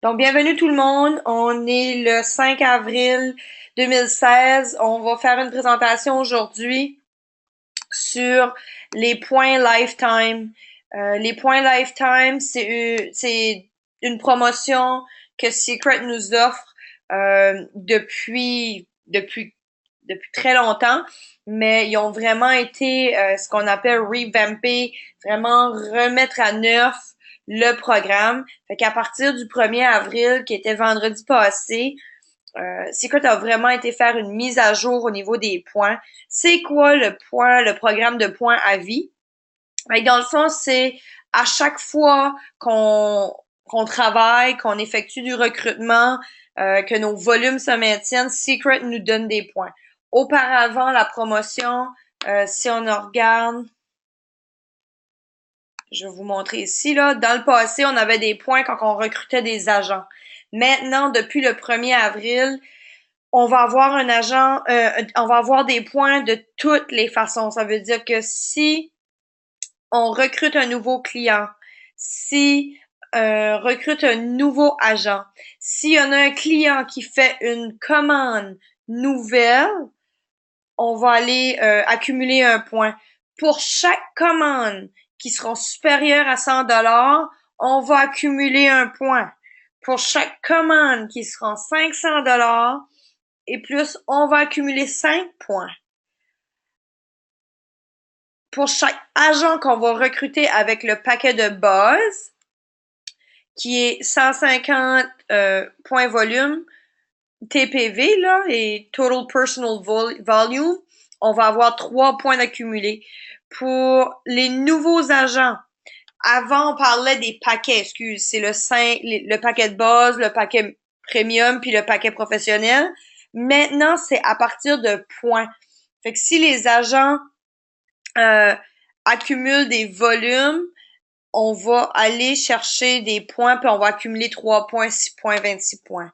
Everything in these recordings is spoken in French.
Donc, bienvenue tout le monde. On est le 5 avril 2016. On va faire une présentation aujourd'hui sur les points Lifetime. Les points Lifetime, c'est une promotion que Secret nous offre depuis très longtemps, mais ils ont vraiment été ce qu'on appelle revampés, vraiment remettre à neuf le programme. Fait qu'à partir du 1er avril, qui était vendredi passé, Secret a vraiment été faire une mise à jour au niveau des points. C'est quoi le programme de points à vie? Ben, dans le fond, c'est à chaque fois qu'on travaille, qu'on effectue du recrutement, que nos volumes se maintiennent, Secret nous donne des points. Auparavant, la promotion, si on en regarde, je vais vous montrer ici, là. Dans le passé, on avait des points quand on recrutait des agents. Maintenant, depuis le 1er avril, on va avoir un agent, on va avoir des points de toutes les façons. Ça veut dire que si on recrute un nouveau client, si recrute un nouveau agent, s'il y en a un client qui fait une commande nouvelle, on va aller accumuler un point. Pour chaque commande qui sera supérieure à 100 dollars, on va accumuler un point. Pour chaque commande qui sera 500 dollars et plus, on va accumuler 5 points. Pour chaque agent qu'on va recruter avec le paquet de base, qui est 150 points volume, TPV, là, et Total Personal Volume, on va avoir 3 points d'accumulés. Pour les nouveaux agents, avant, on parlait des paquets, excuse, c'est le paquet de base, le paquet premium, puis le paquet professionnel. Maintenant, c'est à partir de points. Fait que si les agents euh, accumulent des volumes, on va aller chercher des points, puis on va accumuler 3 points, 6 points, 26 points.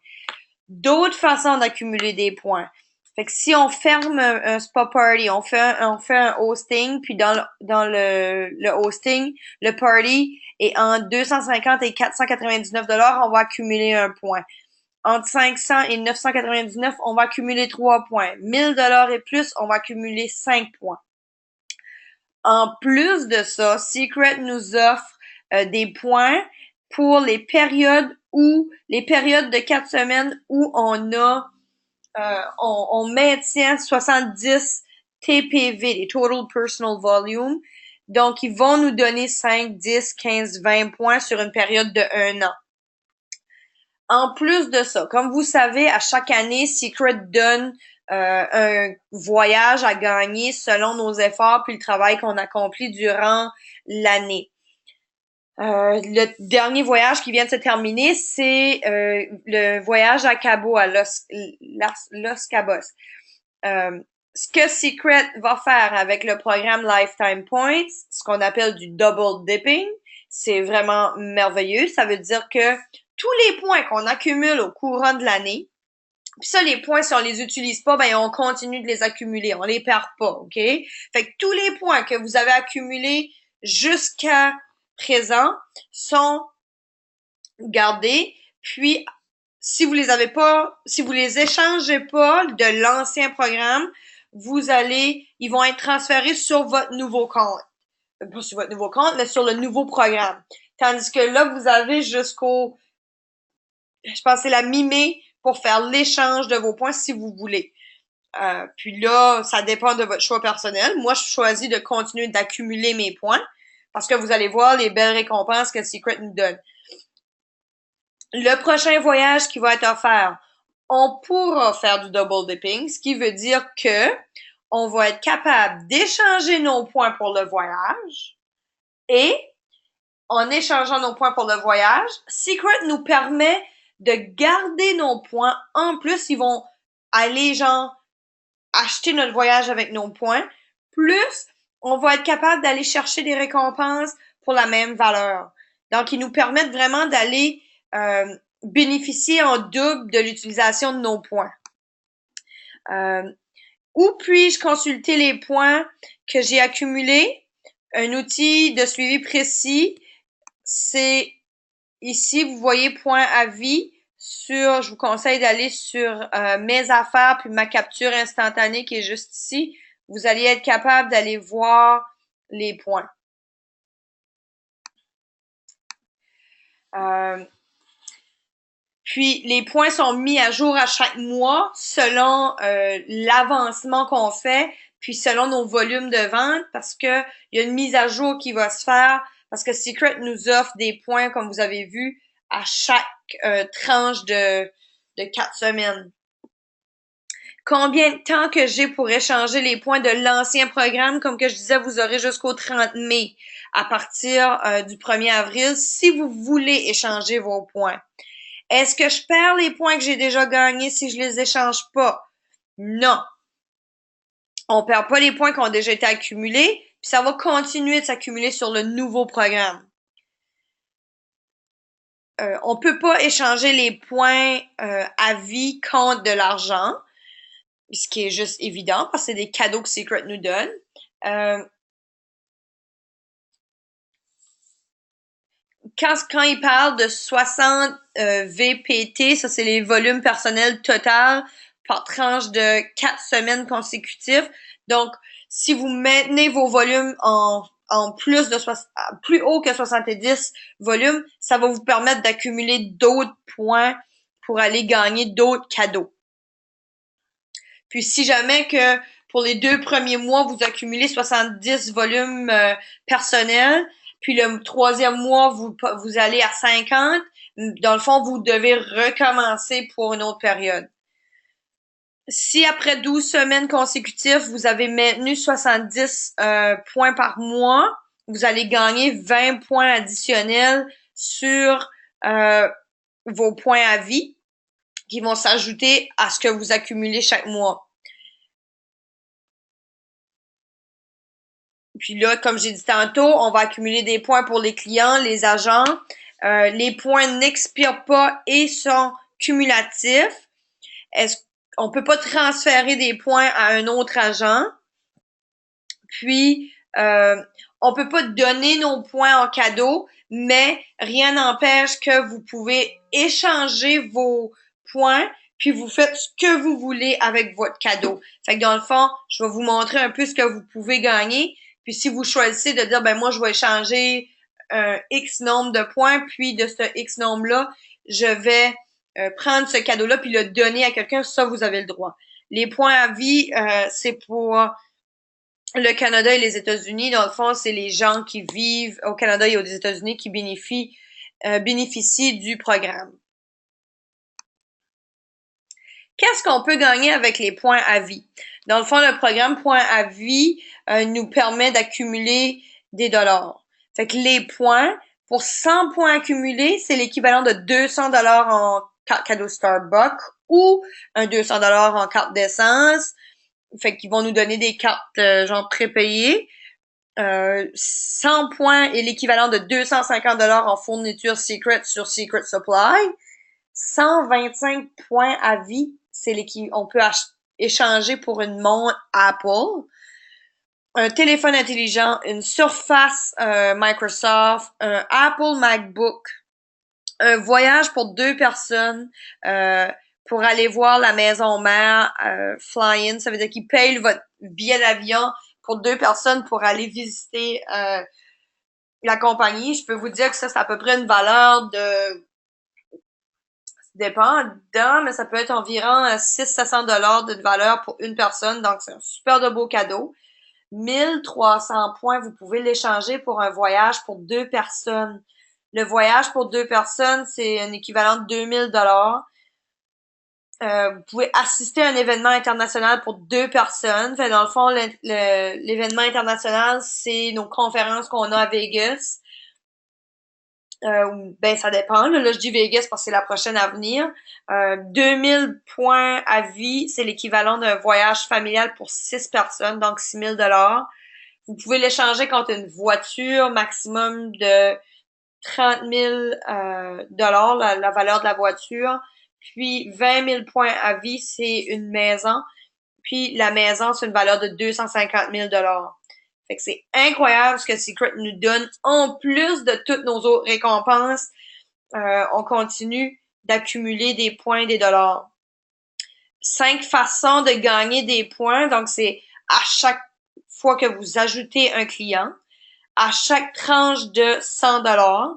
D'autres façons d'accumuler des points. Fait que si on ferme un spa party, on fait un hosting, puis dans le hosting, le party est en 250 et 499 dollars, on va accumuler un point. Entre 500 et 999, on va accumuler 3 points. 1000 dollars et plus, on va accumuler 5 points. En plus de ça, Secret nous offre des points pour les périodes de 4 semaines où on maintient 70 TPV, les Total Personal Volume. Donc, ils vont nous donner 5, 10, 15, 20 points sur une période de 1 an. En plus de ça, comme vous savez, à chaque année, Secret donne un voyage à gagner selon nos efforts puis le travail qu'on accomplit durant l'année. Le dernier voyage qui vient de se terminer, c'est le voyage à Cabo, à Los Cabos. Ce que Secret va faire avec le programme Lifetime Points, ce qu'on appelle du double dipping, c'est vraiment merveilleux. Ça veut dire que tous les points qu'on accumule au courant de l'année, puis ça, les points, si on les utilise pas, ben on continue de les accumuler, on les perd pas, OK? Fait que tous les points que vous avez accumulés jusqu'à présent sont gardés, puis si vous les échangez pas de l'ancien programme, ils vont être transférés sur votre nouveau compte. Pas sur votre nouveau compte, mais sur le nouveau programme. Tandis que là, vous avez je pense que c'est la mi-mai pour faire l'échange de vos points si vous voulez. Puis là, ça dépend de votre choix personnel. Moi, je choisis de continuer d'accumuler mes points parce que vous allez voir les belles récompenses que Secret nous donne. Le prochain voyage qui va être offert, on pourra faire du double dipping, ce qui veut dire que on va être capable d'échanger nos points pour le voyage et en échangeant nos points pour le voyage, Secret nous permet de garder nos points. En plus, ils vont aller acheter notre voyage avec nos points. Plus, on va être capable d'aller chercher des récompenses pour la même valeur. Donc, ils nous permettent vraiment d'aller bénéficier en double de l'utilisation de nos points. Où puis-je consulter les points que j'ai accumulés? Un outil de suivi précis, c'est ici, vous voyez point à vie je vous conseille d'aller sur mes affaires puis ma capture instantanée qui est juste ici. Vous allez être capable d'aller voir les points. Puis les points sont mis à jour à chaque mois selon l'avancement qu'on fait, puis selon nos volumes de vente, parce que il y a une mise à jour qui va se faire, parce que Secret nous offre des points, comme vous avez vu, à chaque tranche de 4 semaines. Combien de temps que j'ai pour échanger les points de l'ancien programme? Comme que je disais, vous aurez jusqu'au 30 mai à partir du 1er avril si vous voulez échanger vos points. Est-ce que je perds les points que j'ai déjà gagnés si je les échange pas? Non. On perd pas les points qui ont déjà été accumulés, puis ça va continuer de s'accumuler sur le nouveau programme. On peut pas échanger les points à vie contre de l'argent, ce qui est juste évident parce que c'est des cadeaux que Secret nous donne. Quand il parle de 60 VPT, ça c'est les volumes personnels total par tranche de 4 semaines consécutives. Donc, si vous maintenez vos volumes en plus haut que 70 volumes, ça va vous permettre d'accumuler d'autres points pour aller gagner d'autres cadeaux. Puis si jamais que pour les 2 premiers mois, vous accumulez 70 volumes personnels, puis le 3e mois, vous allez à 50, dans le fond, vous devez recommencer pour une autre période. Si après 12 semaines consécutives, vous avez maintenu 70 points par mois, vous allez gagner 20 points additionnels sur vos points à vie qui vont s'ajouter à ce que vous accumulez chaque mois. Puis là, comme j'ai dit tantôt, on va accumuler des points pour les clients, les agents. Les points n'expirent pas et sont cumulatifs. On peut pas transférer des points à un autre agent. Puis, on peut pas donner nos points en cadeau, mais rien n'empêche que vous pouvez échanger vos points, puis vous faites ce que vous voulez avec votre cadeau. Fait que dans le fond, je vais vous montrer un peu ce que vous pouvez gagner. Puis si vous choisissez de dire, ben moi, je vais échanger un X nombre de points, puis de ce X nombre-là, je vais prendre ce cadeau-là puis le donner à quelqu'un, ça, vous avez le droit. Les points à vie, c'est pour le Canada et les États-Unis. Dans le fond, c'est les gens qui vivent au Canada et aux États-Unis qui bénéficient du programme. Qu'est-ce qu'on peut gagner avec les points à vie? Dans le fond, le programme Points à vie nous permet d'accumuler des dollars. Fait que les points, pour 100 points accumulés, c'est l'équivalent de 200 dollars en carte cadeau Starbucks ou un 200 dollars en carte d'essence. Fait qu'ils vont nous donner des cartes genre prépayées. 100 points est l'équivalent de 250 dollars en fourniture Secret sur Secret Supply. 125 points à vie, on peut échanger pour une montre Apple, un téléphone intelligent, une Surface Microsoft, un Apple MacBook, un voyage pour 2 personnes pour aller voir la maison mère fly-in. Ça veut dire qu'ils payent votre billet d'avion pour 2 personnes pour aller visiter la compagnie. Je peux vous dire que ça, c'est à peu près une valeur de dépendant, mais ça peut être environ 600-700 $ de valeur pour une personne, donc c'est un super de beau cadeau. 1300 points, vous pouvez l'échanger pour un voyage pour 2 personnes. Le voyage pour 2 personnes, c'est un équivalent de 2000 $. Vous pouvez assister à un événement international pour 2 personnes. Fait dans le fond, l'événement international, c'est nos conférences qu'on a à Vegas. Ben ça dépend. Là, je dis Vegas parce que c'est la prochaine à venir. 2000 points à vie, c'est l'équivalent d'un voyage familial pour 6 personnes, donc 6000 $. Vous pouvez l'échanger contre une voiture maximum de 30 000 $, la valeur de la voiture. Puis 20 000 points à vie, c'est une maison. Puis la maison, c'est une valeur de 250 000 $. Fait que c'est incroyable ce que Secret nous donne en plus de toutes nos autres récompenses. on continue d'accumuler des points et des dollars. 5 façons de gagner des points. Donc, c'est à chaque fois que vous ajoutez un client, à chaque tranche de 100 dollars,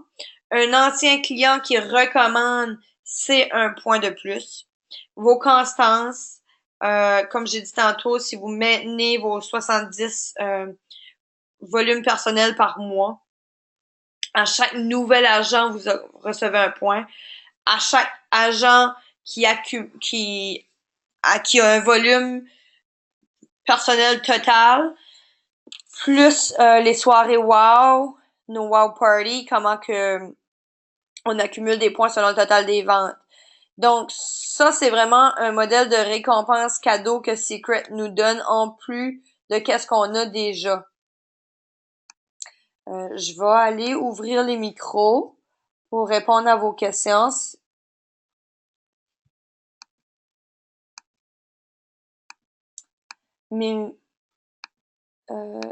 un ancien client qui recommande, c'est un point de plus. Vos constances, comme j'ai dit tantôt, si vous maintenez vos 70 volumes personnels par mois, à chaque nouvel agent, vous recevez un point. À chaque agent qui a un volume personnel total, plus les soirées wow, nos wow party, comment que on accumule des points selon le total des ventes. Donc ça, c'est vraiment un modèle de récompense cadeau que Secret nous donne en plus de qu'est-ce qu'on a déjà. Je vais aller ouvrir les micros pour répondre à vos questions. Mais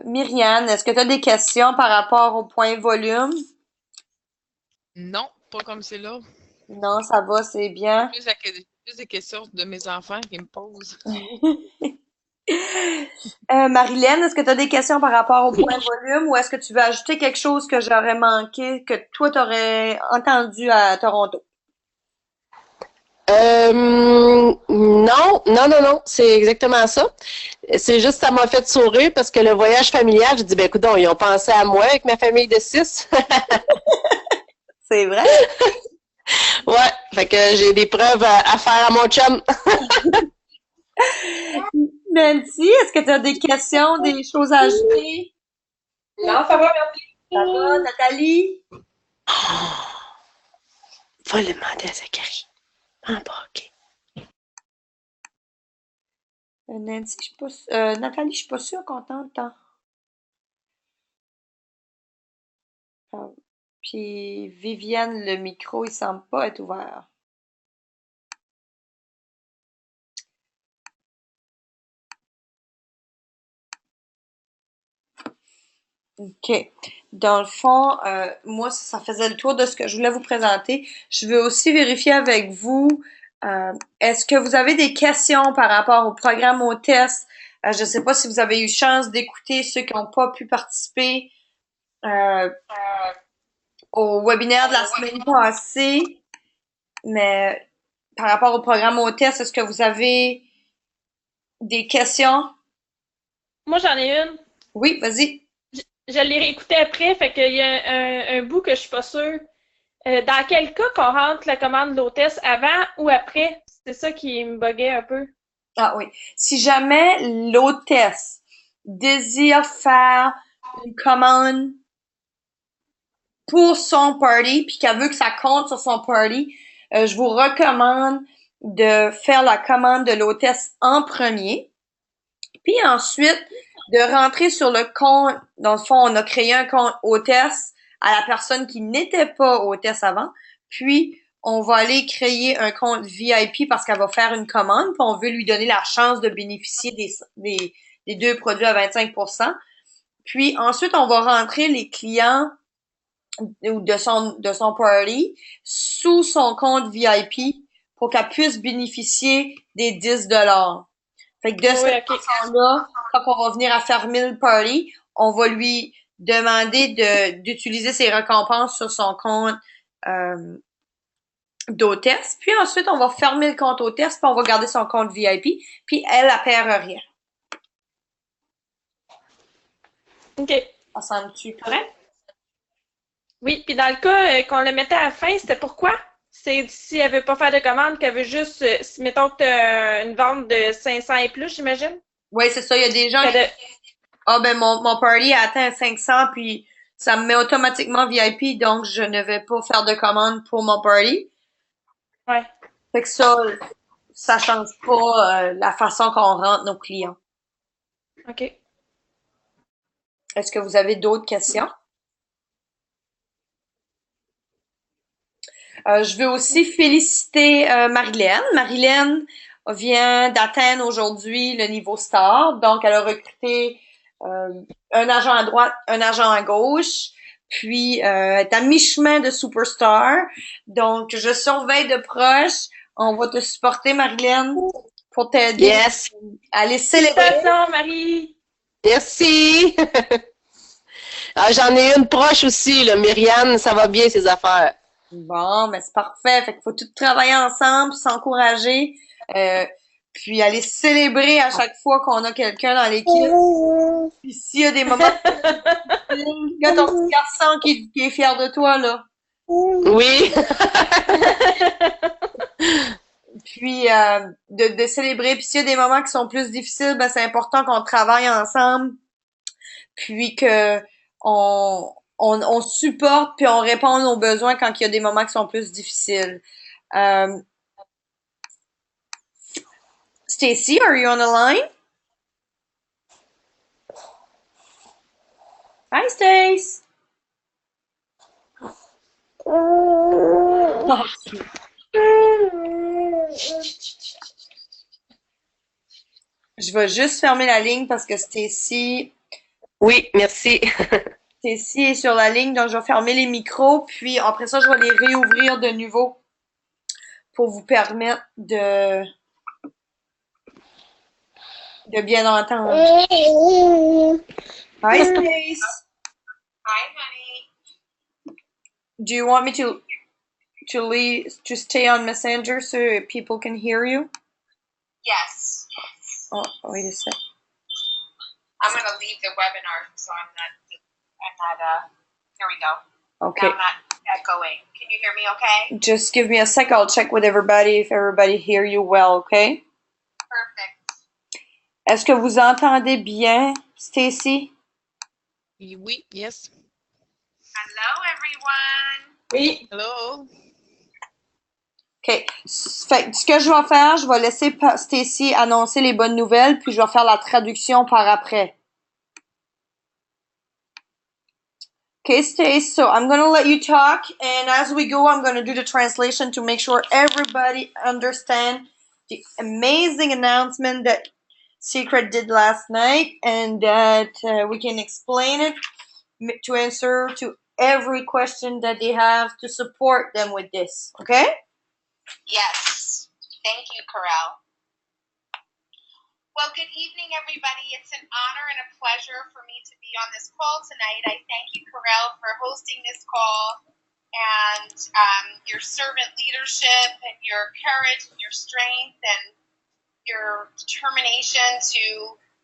Myriane, est-ce que tu as des questions par rapport au point volume? Non, pas comme c'est là. Non, ça va, c'est bien. Plus des questions de mes enfants qui me posent. Marilyn, est-ce que tu as des questions par rapport au point volume ou est-ce que tu veux ajouter quelque chose que j'aurais manqué, que toi t'aurais entendu à Toronto? Non, c'est exactement ça. C'est juste ça m'a fait sourire parce que le voyage familial, j'ai dit, ben écoute, ils ont pensé à moi avec ma famille de 6. C'est vrai? Ouais, fait que j'ai des preuves à faire à mon chum. Nancy, est-ce que tu as des questions, des choses à ajouter? Non, ça va, merci. Ça va, Nathalie? Va le demander à Zachary. Ah, bon, ok. Nancy, je suis pas, Nathalie, je suis pas sûre qu'on t'entend. Ah, puis Viviane, le micro, il semble pas être ouvert. OK. Dans le fond, moi, ça faisait le tour de ce que je voulais vous présenter. Je veux aussi vérifier avec vous, est-ce que vous avez des questions par rapport au programme au test? Je ne sais pas si vous avez eu chance d'écouter ceux qui n'ont pas pu participer euh, au webinaire de la semaine passée, mais par rapport au programme au test, est-ce que vous avez des questions? Moi, j'en ai une. Oui, vas-y. Je l'ai réécouté après, fait qu'il y a un bout que je suis pas sûre. Dans quel cas qu'on rentre la commande de l'hôtesse avant ou après? C'est ça qui me buguait un peu. Ah oui. Si jamais l'hôtesse désire faire une commande pour son party, puis qu'elle veut que ça compte sur son party, je vous recommande de faire la commande de l'hôtesse en premier, puis ensuite de rentrer sur le compte. Dans le fond, on a créé un compte hôtesse à la personne qui n'était pas hôtesse avant, puis on va aller créer un compte VIP parce qu'elle va faire une commande, puis on veut lui donner la chance de bénéficier des deux produits à 25%. Puis ensuite, on va rentrer les clients ou de son party sous son compte VIP pour qu'elle puisse bénéficier des 10 dollars. Fait que de Oui, cette ok. façon-là, quand on va venir à fermer le party, on va lui demander d'utiliser ses récompenses sur son compte euh, d'hôtesse. Puis ensuite, on va fermer le compte hôtesse, puis on va garder son compte VIP, puis elle perd rien. Ok. Ça semble-tu correct? Oui, puis dans le cas qu'on le mettait à la fin, c'était pourquoi? C'est si elle veut pas faire de commande, qu'elle veut juste, si mettons que t'as une vente de 500 et plus, j'imagine? Oui, c'est ça. Il y a des gens Qu'elle qui de... ah ben mon party a atteint 500 puis ça me met automatiquement VIP donc je ne vais pas faire de commande pour mon party. Ouais. Fait que ça change pas la façon qu'on rentre nos clients. OK. Est-ce que vous avez d'autres questions? Je veux aussi féliciter Marilyn. Marilyn vient d'atteindre aujourd'hui le niveau star, donc elle a recruté un agent à droite, un agent à gauche puis est à mi-chemin de superstar. Donc, je surveille de proche. On va te supporter, Marilyn, pour t'aider Yes. à aller célébrer. Félicitations, Marie! Merci. Ah, j'en ai une proche aussi, là, Myriam, ça va bien ses affaires. Bon, ben c'est parfait. Fait qu'il faut tout travailler ensemble, s'encourager, puis aller célébrer à chaque fois qu'on a quelqu'un dans l'équipe. Puis s'il y a des moments il y a ton petit garçon qui est fier de toi, là. Oui. Puis de célébrer. Puis s'il y a des moments qui sont plus difficiles, ben c'est important qu'on travaille ensemble. Puis que on supporte puis on répond aux besoins quand il y a des moments qui sont plus difficiles. Stacy, are you on the line? Hi, Stace. Oh, je vais juste fermer la ligne parce que Stacy Oui, merci. est sur la ligne, donc je vais fermer les micros, puis après ça, je vais les réouvrir de nouveau pour vous permettre de bien entendre. Hi, Stace. Hi, honey. Do you want me to stay on Messenger so people can hear you? Yes. Oh, wait a sec. I'm going to leave the webinar so I'm not, here we go. Okay. Now I'm not echoing. Can you hear me okay? Just give me a sec. I'll check with everybody if everybody hear you well, okay? Perfect. Est-ce que vous entendez bien, Stacy? Oui, yes. Hello, everyone. Oui. Hello. OK. Fait que ce que je vais faire, je vais laisser Stacy annoncer les bonnes nouvelles, puis je vais faire la traduction par après. Okay, Stacy, so I'm going to let you talk, and as we go, I'm going to do the translation to make sure everybody understand the amazing announcement that Secret did last night, and that we can explain it to answer to every question that they have to support them with this, okay? Yes. Thank you, Corel. Well, good evening, everybody. It's an honor and a pleasure for me to be on this call tonight. I thank you, Corel, for hosting this call and your servant leadership and your courage and your strength and your determination to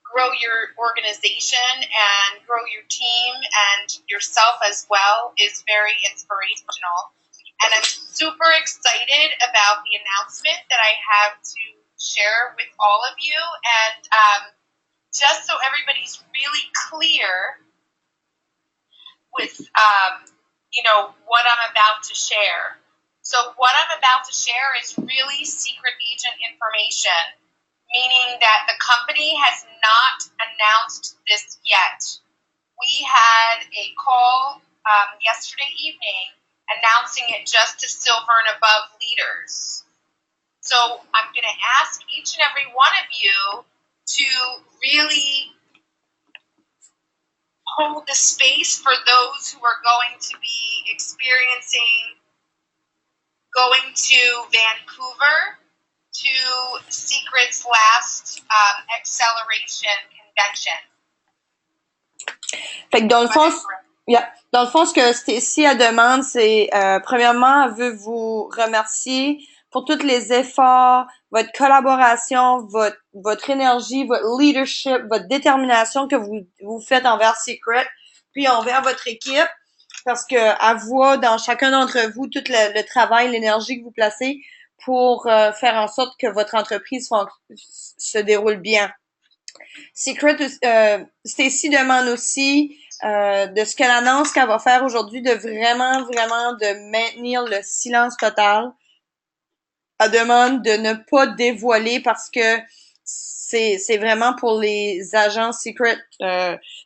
grow your organization and grow your team and yourself as well is very inspirational. And I'm super excited about the announcement that I have to share with all of you. And just so everybody's really clear with, what I'm about to share. So what I'm about to share is really secret agent information, meaning that the company has not announced this yet. We had a call yesterday evening announcing it just to silver and above leaders. So I'm going to ask each and every one of you to really hold the space for those who are going to be experiencing going to Vancouver to Secret's last acceleration convention. Fait que dans le fond, dans le fond, ce que Stacy elle demande, c'est premièrement, elle veut vous remercier pour tous les efforts, votre collaboration, votre énergie, votre leadership, votre détermination que vous faites envers Secret, puis envers votre équipe, parce que elle voit dans chacun d'entre vous tout le travail, l'énergie que vous placez pour faire en sorte que votre entreprise se déroule bien. Secret, Stacy demande aussi de ce qu'elle annonce qu'elle va faire aujourd'hui, de vraiment, vraiment de maintenir le silence total. Elle demande de ne pas dévoiler parce que c'est vraiment pour les agents Secret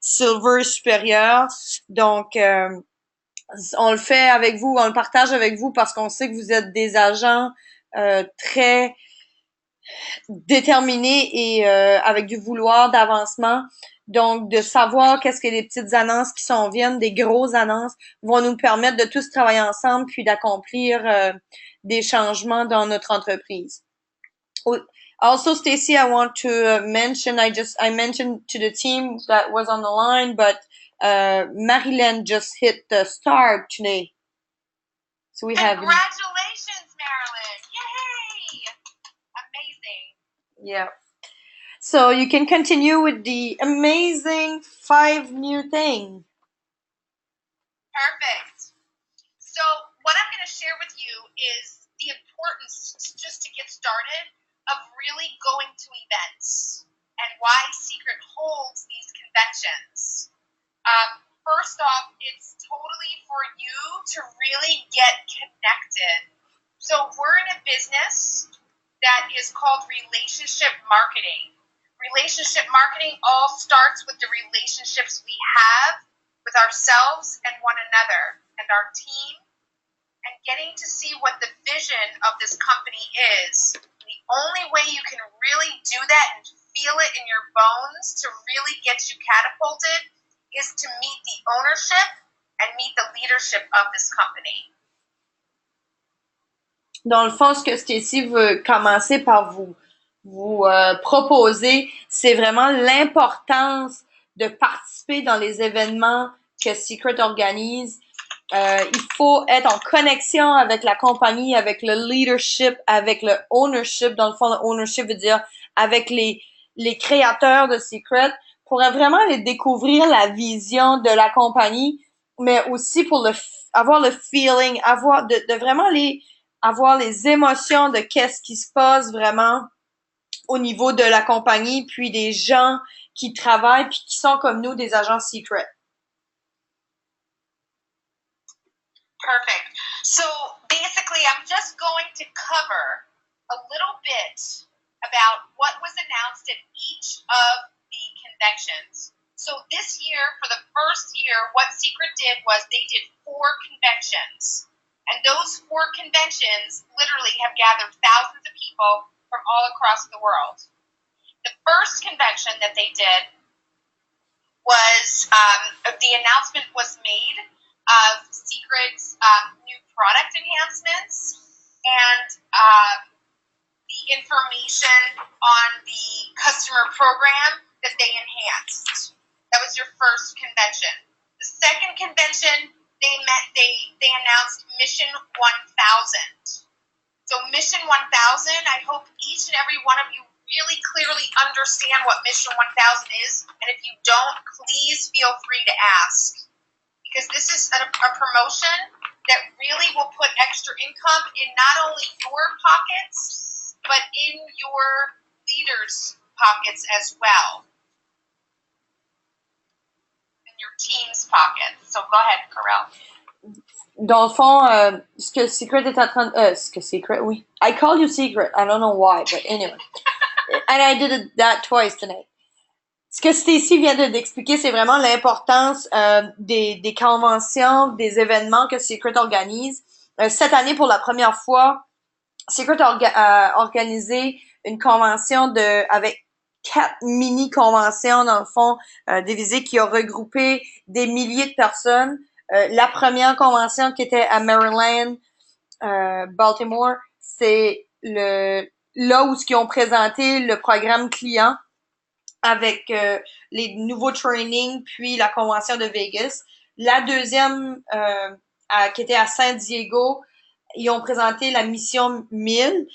Silver supérieurs. Donc, on le fait avec vous, on le partage avec vous parce qu'on sait que vous êtes des agents très déterminés et avec du vouloir d'avancement. Donc, de savoir qu'est-ce que les petites annonces qui s'en viennent, des grosses annonces, vont nous permettre de tous travailler ensemble puis d'accomplir des changements dans notre entreprise. Also, Stacy, I want to mention, I mentioned to the team that was on the line, but Marilyn just hit the start today. So we have... Congratulations, Marilyn. Yay! Amazing. Yeah. So you can continue with the amazing 5 new things. Perfect. So what I'm going to share with you is the importance, just to get started, of really going to events and why Secret holds these conventions. First off, it's totally for you to really get connected. So we're in a business that is called relationship marketing. Relationship marketing all starts with the relationships we have with ourselves and one another and our team, and getting to see what the vision of this company is. The only way you can really do that and feel it in your bones to really get you catapulted is to meet the ownership and meet the leadership of this company. Dans le fond, ce que Stacy veut commencer par vous proposer, c'est vraiment l'importance de participer dans les événements que Secret organise. Il faut être en connexion avec la compagnie, avec le leadership, avec le ownership. Dans le fond, le ownership veut dire avec les créateurs de Secret pour vraiment les découvrir la vision de la compagnie, mais aussi pour avoir le feeling, de vraiment avoir les émotions de qu'est-ce qui se passe vraiment au niveau de la compagnie, puis des gens qui travaillent puis qui sont comme nous, des agents Secret. Perfect. So basically, I'm just going to cover a little bit about what was announced at each of the conventions. So this year, for the first year, what Secret did was they did 4 conventions. And those 4 conventions literally have gathered thousands of people from all across the world. The first convention that they did was, the announcement was made of Secret's new product enhancements and the information on the customer program that they enhanced. That was your first convention. The second convention, they announced Mission 1000. So Mission 1000, I hope each and every one of you really clearly understand what Mission 1000 is, and if you don't, please feel free to ask. Because this is a promotion that really will put extra income in not only your pockets, but in your leaders' pockets as well. In your team's pockets. So go ahead, Corel. Dans le fond, ce que Secret est en train oui. I call you Secret. I don't know why, but anyway. And I did that twice tonight. Ce que Stacy vient d'expliquer, c'est vraiment l'importance des conventions, des événements que Secret organise. Cette année, pour la première fois, Secret a organisé une convention avec 4 mini-conventions, dans le fond, divisées, qui ont regroupé des milliers de personnes. La première convention qui était à Maryland, Baltimore, c'est là où ils ont présenté le programme client avec les nouveaux trainings, puis la convention de Vegas. La deuxième, qui était à San Diego, ils ont présenté la mission 1000,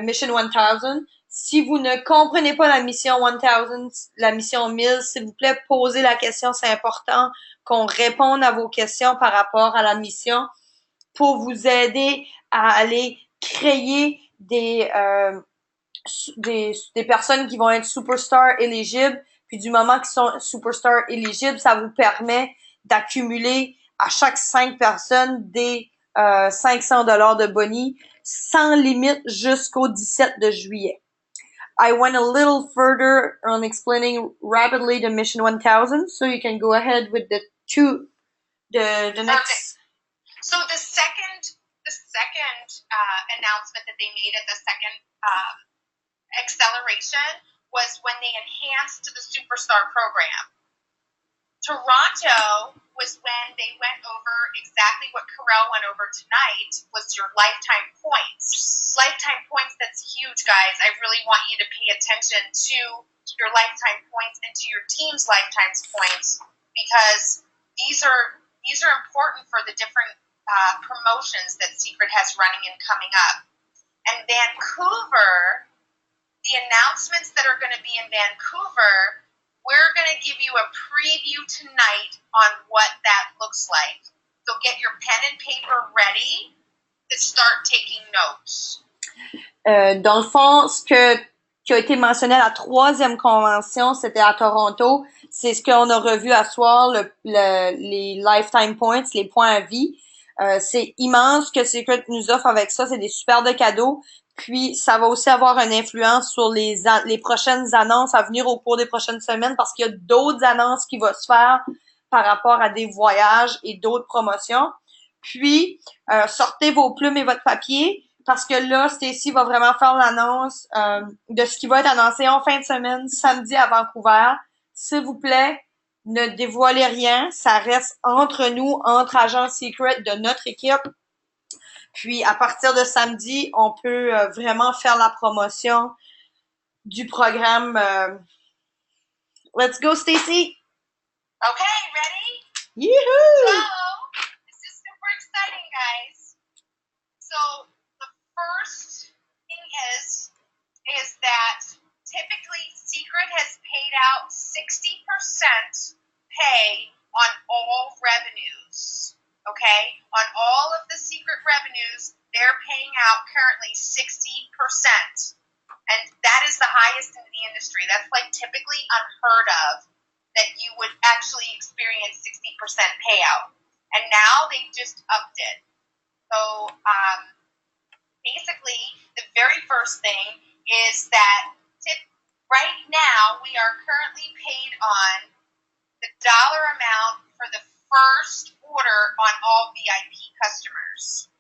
Mission 1000. Si vous ne comprenez pas la mission 1000, la mission 1000, s'il vous plaît, posez la question, c'est important qu'on réponde à vos questions par rapport à la mission pour vous aider à aller créer des personnes qui vont être superstar éligibles, puis du moment qu'ils sont superstar éligibles, ça vous permet d'accumuler à chaque 5 personnes des $500 de boni sans limite jusqu'au 17 de juillet. I went a little further on explaining rapidly the Mission 1000, so you can go ahead with the next. Okay. So the second announcement that they made at the second acceleration was when they enhanced the Superstar program. Toronto was when they went over exactly what Carell went over tonight, was your lifetime points. Lifetime points, that's huge, guys. I really want you to pay attention to your lifetime points and to your team's lifetime points, because these are important for the different promotions that Secret has running and coming up. And Vancouver, the announcements that are going to be in Vancouver, we're going to give you a preview tonight on what that looks like. So get your pen and paper ready to start taking notes. Dans le fond, qui a été mentionné à la 3e convention, c'était à Toronto. C'est ce qu'on a revu à soir, les lifetime points, les points à vie. C'est immense ce que Secret nous offre avec ça. C'est des super de cadeaux. Puis, ça va aussi avoir une influence sur les prochaines annonces à venir au cours des prochaines semaines, parce qu'il y a d'autres annonces qui vont se faire par rapport à des voyages et d'autres promotions. Puis, sortez vos plumes et votre papier, parce que là, Stacy va vraiment faire l'annonce de ce qui va être annoncé en fin de semaine, samedi à Vancouver. S'il vous plaît, ne dévoilez rien. Ça reste entre nous, entre agents Secret de notre équipe. Puis, à partir de samedi, on peut vraiment faire la promotion du programme. Let's go, Stacy! Okay, ready? Yoo-hoo! So, this is super exciting, guys. So, the first thing is that typically Secret has paid out 60% pay on all revenues. Okay? On all of the Secret revenues, they're paying out currently 60%. And that is the highest in the industry. That's like typically unheard of, that you would actually experience 60% payout. And now they just upped it. So basically, the very first thing is that right now we are currently paid on the dollar amount for the first order on all VIP customers.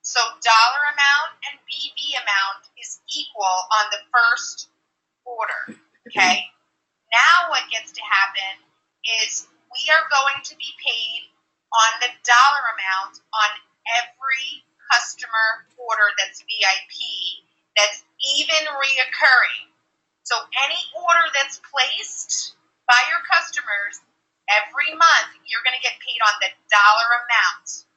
So dollar amount and BV amount is equal on the first order, okay? Now what gets to happen is we are going to be paid on the dollar amount on every customer order that's VIP, that's even reoccurring. So any order that's placed by your customers every month, you're going to get paid on the dollar amount.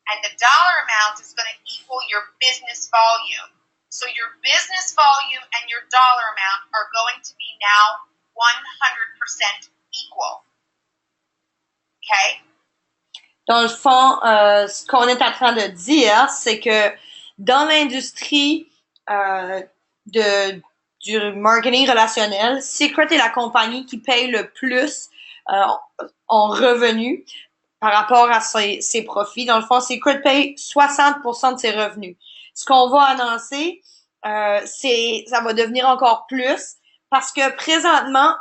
And the dollar amount is going to equal your business volume. So your business volume and your dollar amount are going to be now 100% equal. Okay? Dans le fond, ce qu'on est en train de dire, c'est que dans l'industrie du marketing relationnel, Secret est la compagnie qui paye le plus en revenus par rapport à ses profits. Dans le fond, Secret paye 60% de ses revenus. Ce qu'on va annoncer, ça va devenir encore plus, parce que présentement,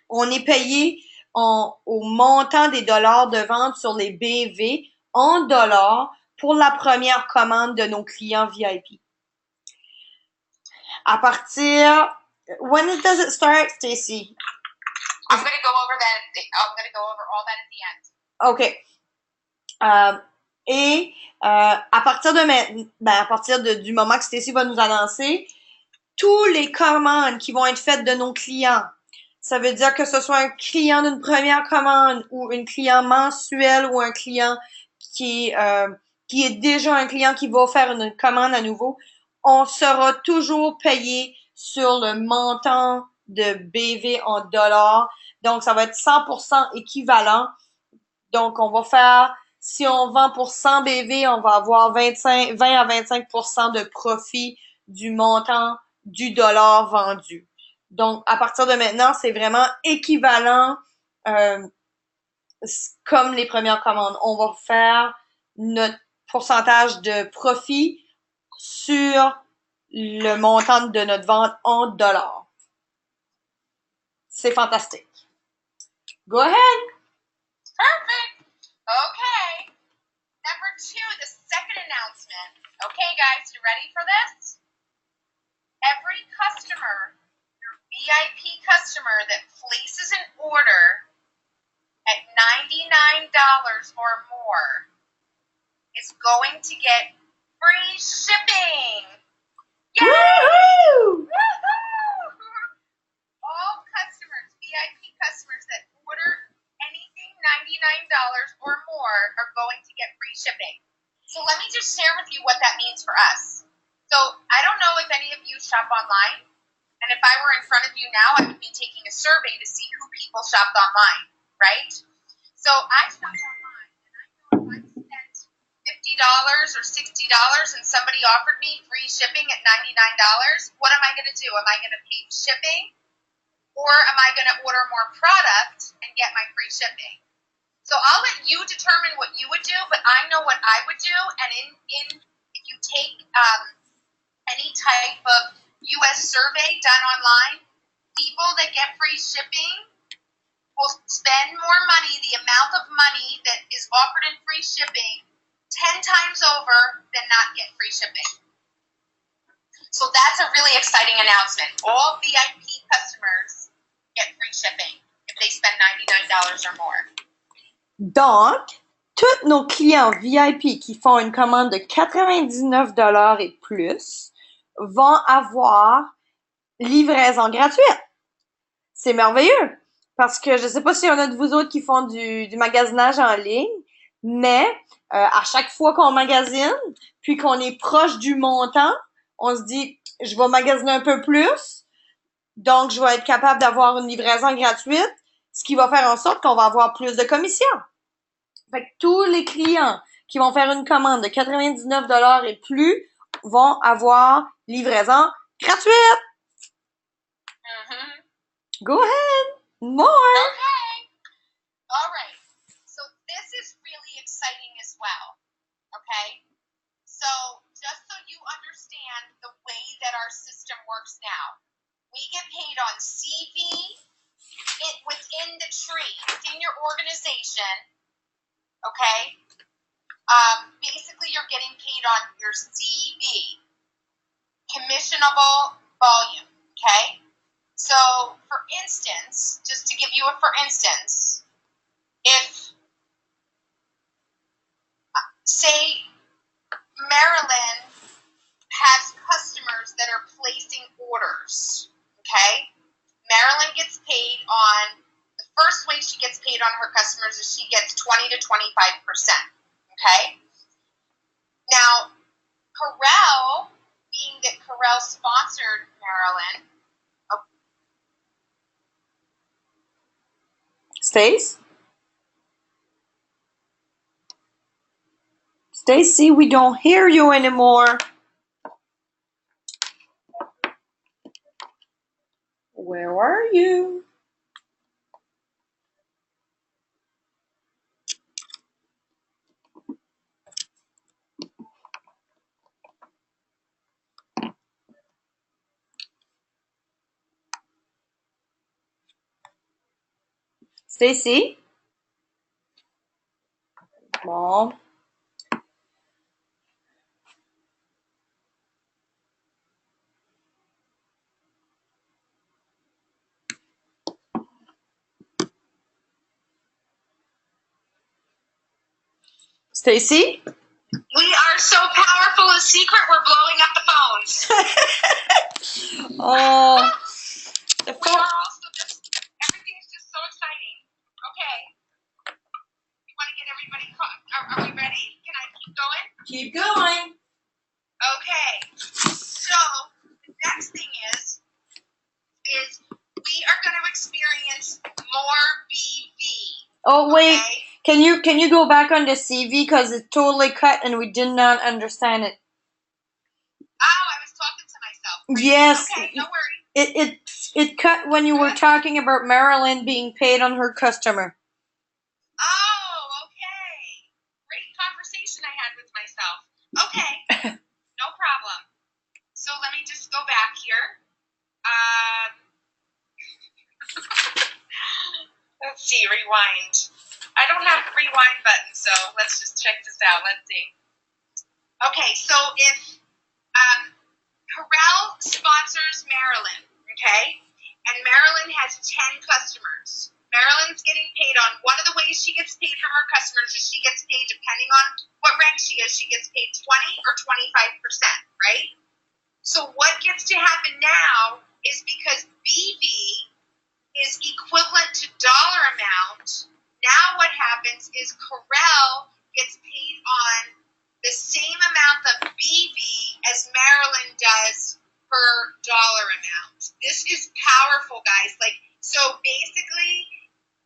on est payé au montant des dollars de vente sur les BV en dollars pour la première commande de nos clients VIP. À partir, when does it start, Stacy? I'm going to go over that. I'm going to go over all that at the end. OK. Et à partir du moment que Stacy va nous annoncer, tous les commandes qui vont être faites de nos clients, ça veut dire que ce soit un client d'une première commande ou un client mensuel ou un client qui est déjà un client qui va faire une commande à nouveau, on sera toujours payé sur le montant de BV en dollars. Donc, ça va être 100% équivalent. Donc, on va faire, si on vend pour 100 BV, on va avoir 20 à 25% de profit du montant du dollar vendu. Donc, à partir de maintenant, c'est vraiment équivalent comme les premières commandes. On va faire notre pourcentage de profit sur le montant de notre vente en dollars. C'est fantastique. Go ahead. Perfect. Okay. Number 2, the second announcement. Okay, guys, you ready for this? every customer, your VIP customer that places an order at $99 or more is going to get free shipping. Yay! Woohoo! Woohoo! All customers, VIP customers that order anything $99 or more are going to get free shipping. So let me just share with you what that means for us. So I don't know if any of you shop online, and if I were in front of you now, I would be taking a survey to see who people shopped online, right? So I shopped online, and I know if I spent $50 or $60 and somebody offered me free shipping at $99, what am I going to do? Am I going to pay shipping, or am I going to order more product and get my free shipping? So I'll let you determine what you would do, but I know what I would do, and if you take any type of U.S. survey done online, people that get free shipping will spend more money, the amount of money that is offered in free shipping, 10 times over than not get free shipping. So that's a really exciting announcement. All VIP customers get free shipping if they spend $99 or more. Donc, tous nos clients VIP qui font une commande de 99 $ et plus vont avoir livraison gratuite. C'est merveilleux! Parce que je sais pas s'il y en a de vous autres qui font du magasinage en ligne, mais à chaque fois qu'on magasine, puis qu'on est proche du montant, on se dit, je vais magasiner un peu plus, donc je vais être capable d'avoir une livraison gratuite, ce qui va faire en sorte qu'on va avoir plus de commissions. Fait que tous les clients qui vont faire une commande de 99 $ et plus vont avoir livraison gratuite. Mm-hmm. Go ahead. More. Okay. All right. So this is really exciting as well. Okay. So just so you understand the way that our system works now, we get paid on CV within the tree, within your organization. Okay. Basically, you're getting paid on your CV, commissionable volume. Okay. So, for instance, just to give you a for instance, if, say, Marilyn has customers that are placing orders, okay? Marilyn gets paid on, the first way she gets paid on her customers is she gets 20 to 25%, okay? Now, Corel, being that Corel sponsored Marilyn, Stace? Stacy, we don't hear you anymore. Where are you? Stacy? Bon. Stacy? we are so powerful and secret, we're blowing up the phones. Oh. The We phone. are also just, everything is just so exciting. Okay. You want to get everybody caught? Are we ready? Can I keep going? Keep going. Okay. So, the next thing is we are going to experience more BV. Oh, wait. Okay? Can you go back on the CV because it totally cut and we did not understand it. Oh, I was talking to myself. Yes. Okay, no worries. It cut when you were talking about Marilyn being paid on her customer. Oh, okay. Great conversation I had with myself. Okay, no problem. So let me just go back here. Let's see, rewind. I don't have the rewind button, so let's just check this out. Let's see. Okay, so if Corel sponsors Marilyn, okay? And Marilyn has 10 customers. Marilyn's getting paid on one of the ways she gets paid from her customers is she gets paid depending on what rank she is. She gets paid 20 or 25%, right? So what gets to happen now is because BV is equivalent to dollar amount. Now what happens is Corel gets paid on the same amount of BV as Marilyn does per dollar amount. This is powerful, guys. So basically,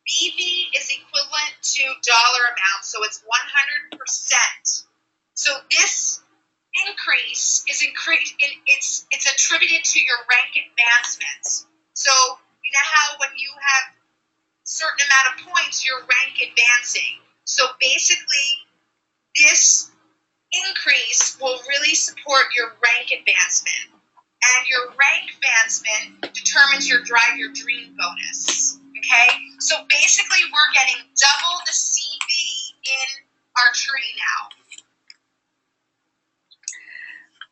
BV is equivalent to dollar amount, so it's 100%. So this increase is it's attributed to your rank advancements. So you know how when you have a certain amount of points, your rank advancing. So basically, this increase will really support your rank advancement. And your rank advancement determines your Drive Your Dream bonus. Okay? So basically, we're getting double the CV in our tree now.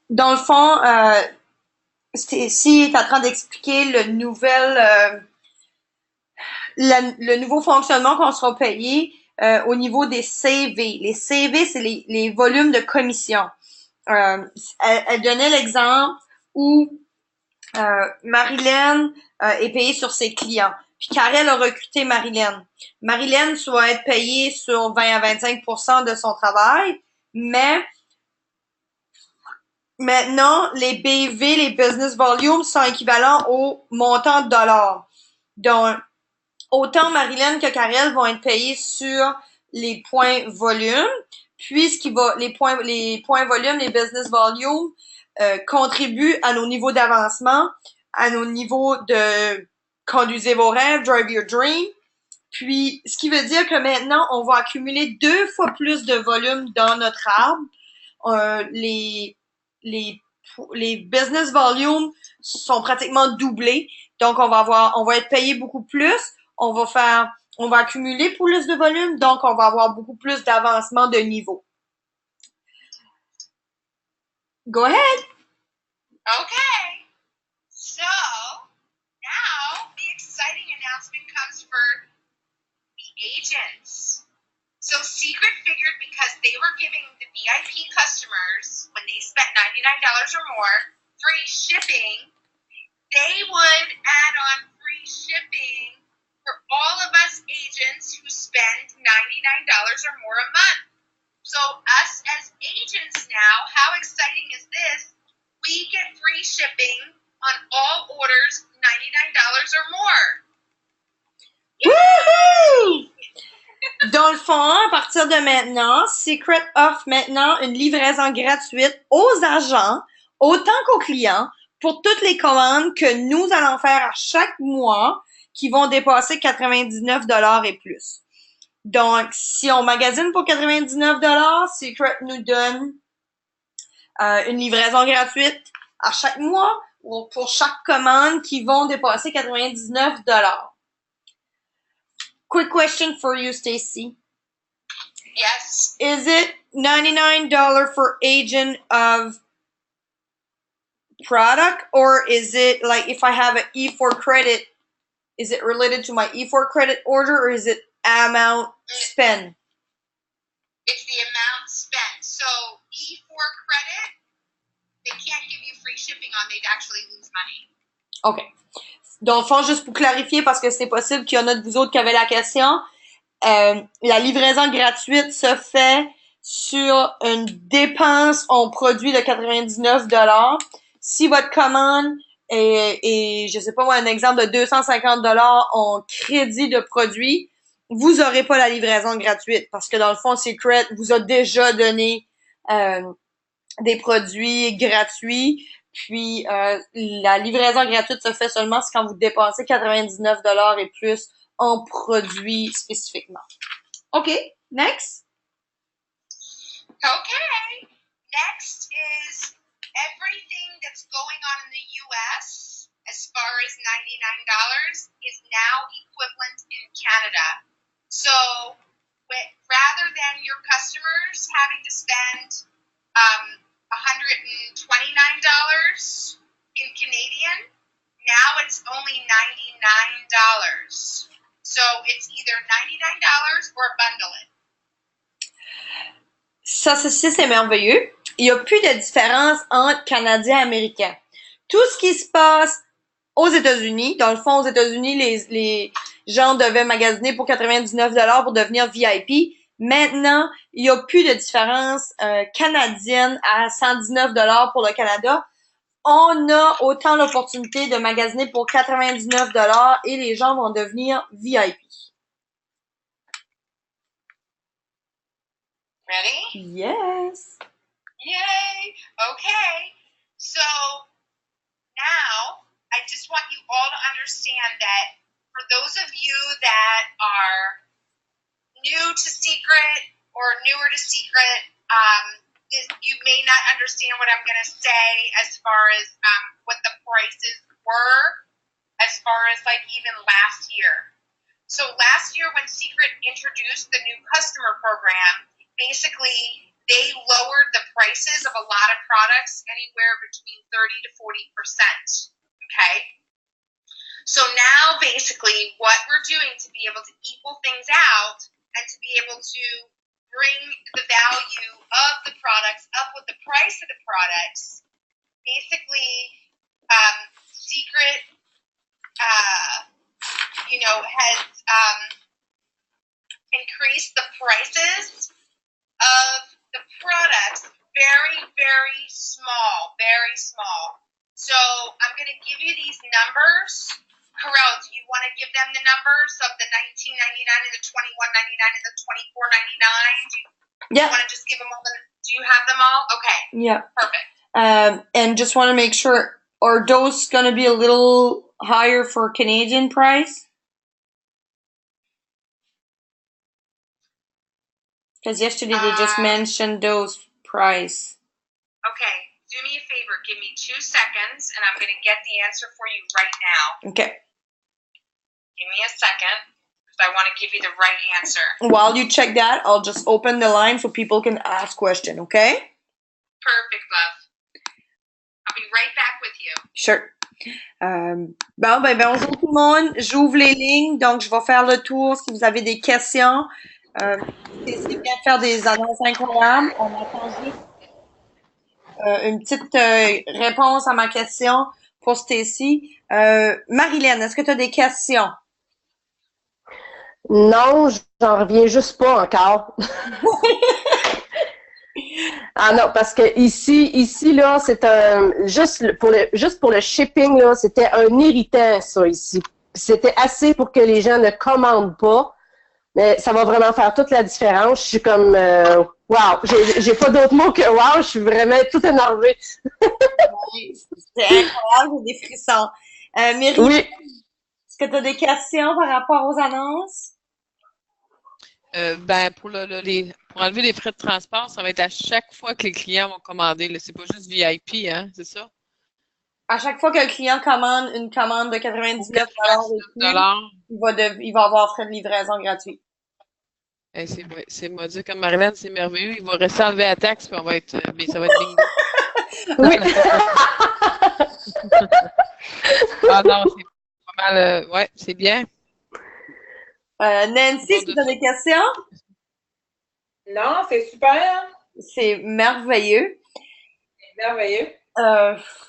Dans le fond, Stacy est en train d'expliquer le nouveau fonctionnement qu'on sera payé au niveau des CV. Les CV, c'est les volumes de commission. Elle donnait l'exemple où Marilyn est payée sur ses clients. Puis Karel a recruté Marilyn. Marilyn va être payée sur 20 à 25% de son travail, mais maintenant, les BV, les business volumes, sont équivalents au montant de dollars. Donc, autant Marilyn que Karel vont être payés sur les points volume, puis les points volume, les business volumes, contribuent à nos niveaux d'avancement, à nos niveaux de conduisez vos rêves, drive your dream. Puis, ce qui veut dire que maintenant, on va accumuler 2 fois plus de volume dans notre arbre. Les business volumes sont pratiquement doublés. Donc, on va être payé beaucoup plus. On va accumuler plus de volume. Donc, on va avoir beaucoup plus d'avancement de niveau. Go ahead. Okay. So, now the exciting announcement comes for the agents. So Secret figured because they were giving the VIP customers, when they spent $99 or more, free shipping, they would add on free shipping for all of us agents who spend $99 or more a month. So us as agents now, how exciting is this? We get free shipping on all orders $99 or more. Woohoo! Dans le fond, à partir de maintenant, Secret offre maintenant une livraison gratuite aux agents, autant qu'aux clients, pour toutes les commandes que nous allons faire à chaque mois qui vont dépasser 99$ et plus. Donc, si on magasine pour 99$, Secret nous donne une livraison gratuite à chaque mois ou pour chaque commande qui vont dépasser 99$. Quick question for you, Stacy. Yes. Is it $99 for agent of product, or is it like if I have an E4 credit, is it related to my E4 credit order, or is it amount spent? It's the amount spent. So E4 credit, they can't give you free shipping on, they'd actually lose money. OK. Dans le fond, juste pour clarifier, parce que c'est possible qu'il y en a de vous autres qui avaient la question, la livraison gratuite se fait sur une dépense en produit de 99$. Si votre commande est je sais pas moi, un exemple de 250$ en crédit de produit, vous aurez pas la livraison gratuite parce que dans le fond, Secret vous a déjà donné des produits gratuits. Puis, la livraison gratuite se fait seulement quand vous dépensez 99$ et plus en produits spécifiquement. OK, next. Okay. Next is everything that's going on in the U.S. as far as $99 is now equivalent in Canada. So rather than your customers having to spend $129 it's either $99 or bundle it. Ça, ceci, c'est merveilleux. Il n'y a plus de différence entre Canadiens et Américains. Tout ce qui se passe aux États-Unis, dans le fond, aux États-Unis, les gens devaient magasiner pour 99$ pour devenir VIP. Maintenant, il n'y a plus de différence canadienne à 119$ pour le Canada. On a autant l'opportunité de magasiner pour 99$ et les gens vont devenir VIP. Ready? Yes! Yay! Okay. So now I just want you all to understand that for those of you that are new to Secret or newer to Secret, you may not understand what I'm going to say as far as what the prices were, as far as like even last year. So last year when Secret introduced the new customer program, basically they lowered the prices of a lot of products anywhere between 30 to 40%. Okay? So now basically what we're doing to be able to equal things out and to be able to bring the value of the products up with the price of the products, basically Secret has increased the prices of the products very, very small, very small. So I'm going to give you these numbers. Carell, do you want to give them the numbers of the $19.99 and the $21.99 and the $24.99? Do you want to just give them all? Do you have them all? Okay. Yeah. Perfect. And just want to make sure, are those going to be a little higher for Canadian price? Because yesterday they just mentioned those price. Okay. Do me a favor. Give me 2 seconds, and I'm going to get the answer for you right now. Okay. Give me a second, because I want to give you the right answer. While you check that, I'll just open the line so people can ask questions, okay? Perfect, love. I'll be right back with you. Sure. Bonjour tout le monde. J'ouvre les lignes, donc je vais faire le tour si vous avez des questions. C'est bien de faire des annonces incroyables. On attend juste une petite réponse à ma question pour Stacy. Marilyn, est-ce que tu as des questions? Non, j'en reviens juste pas encore. Ah non, parce que ici là, c'est juste pour le shipping là, c'était un irritant ça ici. C'était assez pour que les gens ne commandent pas, mais ça va vraiment faire toute la différence. Je suis comme wow, j'ai pas d'autres mots que wow, je suis vraiment tout énervée. C'est incroyable, j'ai des frissons. Myriam, Oui. est-ce que tu as des questions par rapport aux annonces? Pour enlever les frais de transport, ça va être à chaque fois que les clients vont commander. Là. C'est pas juste VIP, hein, c'est ça? À chaque fois que le client commande une commande de 99$ il va avoir frais de livraison gratuits. C'est m'a dit comme Marilyn, c'est merveilleux. Il va rester enlever la taxe, puis ça va être bingo. Oui. Ah non, c'est pas mal. Ouais, c'est bien. Nancy, est-ce que tu as des questions? Non, c'est super. C'est merveilleux. C'est merveilleux.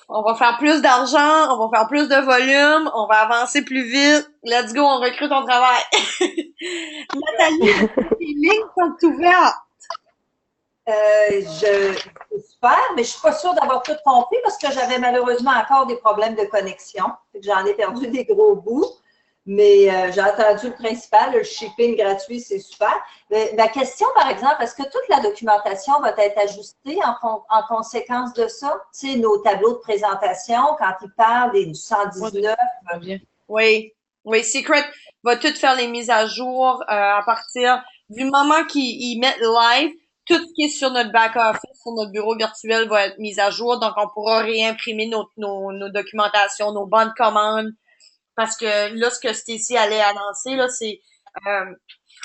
On va faire plus d'argent, on va faire plus de volume, on va avancer plus vite. Let's go, on recrute, on travaille. Nathalie, les lignes sont ouvertes. C'est super, mais je suis pas sûre d'avoir tout compris parce que j'avais malheureusement encore des problèmes de connexion. J'en ai perdu des gros bouts. Mais j'ai entendu le principal, le shipping gratuit, c'est super. Mais ma question, par exemple, est-ce que toute la documentation va être ajustée en conséquence de ça? Tu sais, nos tableaux de présentation, quand ils parlent du 119. Oui, Secret va tout faire les mises à jour à partir du moment qu'ils mettent live. Tout ce qui est sur notre back-office, sur notre bureau virtuel va être mis à jour. Donc, on pourra réimprimer nos documentations, nos bonnes commandes. Parce que là, ce que Stacy allait annoncer, là, c'est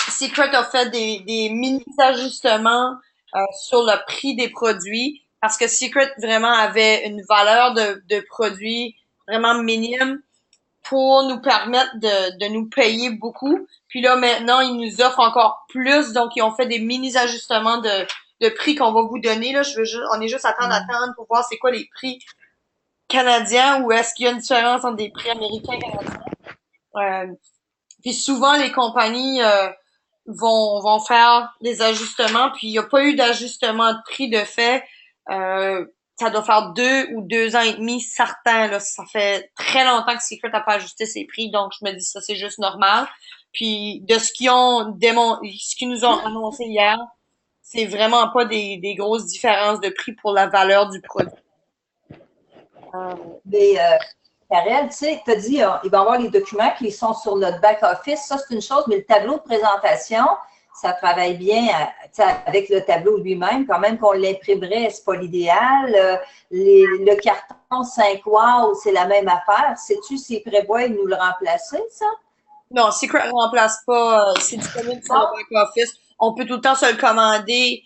Secret a fait des mini-ajustements sur le prix des produits parce que Secret vraiment avait une valeur de produit vraiment minime. pour nous permettre de nous payer beaucoup. Puis là, maintenant, ils nous offrent encore plus. Donc, ils ont fait des mini-ajustements de prix qu'on va vous donner. Là, on est juste à attendre pour voir c'est quoi les prix canadiens ou est-ce qu'il y a une différence entre des prix américains et canadiens. Puis souvent, les compagnies vont faire des ajustements, puis il n'y a pas eu d'ajustement de prix de fait. Ça doit faire 2 ou 2 ans et demi, certains. Là, ça fait très longtemps que Secret n'a pas ajusté ses prix, donc je me dis ça, c'est juste normal. Puis de ce qu'ils nous ont annoncé hier, c'est vraiment pas des grosses différences de prix pour la valeur du produit. Mais Karel, tu sais, tu as dit, il va y avoir les documents qui sont sur notre back-office. Ça, c'est une chose, mais le tableau de présentation, ça travaille bien avec le tableau lui-même. Quand même qu'on l'imprimerait, c'est pas l'idéal. Le carton 5 wow, c'est la même affaire. Sais-tu s'ils prévoient de nous le remplacer, ça? Non, Secret ne remplace pas. C'est disponible sur le back-office. On peut tout le temps se le commander.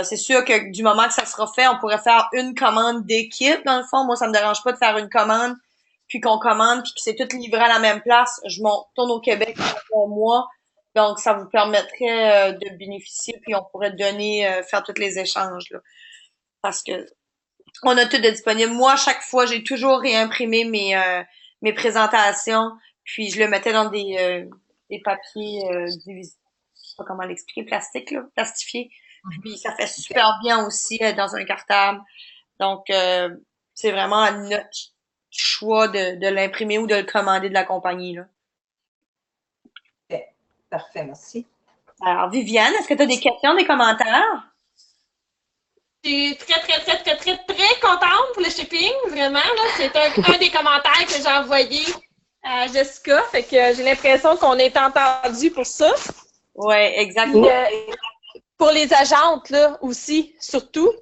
C'est sûr que du moment que ça sera fait, on pourrait faire une commande d'équipe, dans le fond. Moi, ça me dérange pas de faire une commande, puis qu'on commande, puis que c'est tout livré à la même place. Je tourne au Québec pour un mois. Donc, ça vous permettrait de bénéficier, puis on pourrait faire tous les échanges, là. Parce que on a tout de disponible. Moi, chaque fois, j'ai toujours réimprimé mes présentations, puis je le mettais dans des papiers je sais pas comment l'expliquer, plastique, là, plastifiés. Puis ça fait super bien aussi dans un cartable. Donc, c'est vraiment à notre choix de l'imprimer ou de le commander de la compagnie, là. Parfait, merci. Alors, Viviane, est-ce que tu as des questions, des commentaires? Je suis très contente pour le shipping, vraiment. Là. C'est un des commentaires que j'ai envoyé à Jessica. Fait que j'ai l'impression qu'on est entendu pour ça. Oui, exactement. Puis, pour les agentes, là, aussi, surtout.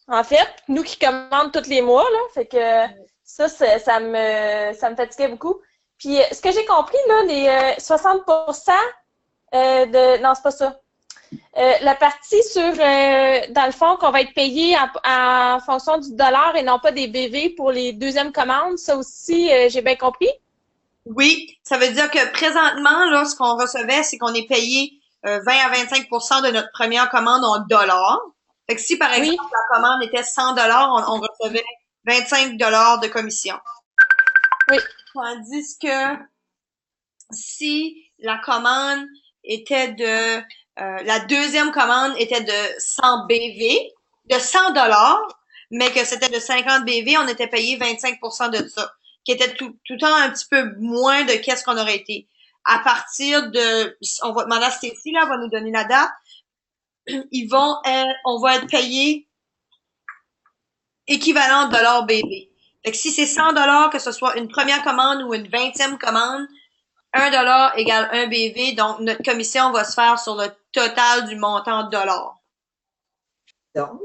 En fait, nous qui commandons tous les mois, là. Fait que ça me fatiguait beaucoup. Puis, ce que j'ai compris, là, les 60% non, c'est pas ça. La partie dans le fond, qu'on va être payé en fonction du dollar et non pas des BV pour les deuxièmes commandes, ça aussi, j'ai bien compris? Oui, ça veut dire que présentement, là, ce qu'on recevait, c'est qu'on est payé 20 à 25% de notre première commande en dollars. Fait que si, par exemple, la commande était 100 dollars, on recevait 25 dollars de commission. Oui. Tandis que si la commande était la deuxième commande était de 100 BV, de 100 dollars, mais que c'était de 50 BV, on était payé 25% de ça, qui était tout le temps un petit peu moins de qu'est-ce qu'on aurait été. À partir on va demander à Stécie, là, elle va nous donner la date. On va être payé équivalent dollar BV. Fait que si c'est 100 dollars, que ce soit une première commande ou une 20e commande, 1 dollar égale 1 BV, donc notre commission va se faire sur le total du montant de dollars. Donc,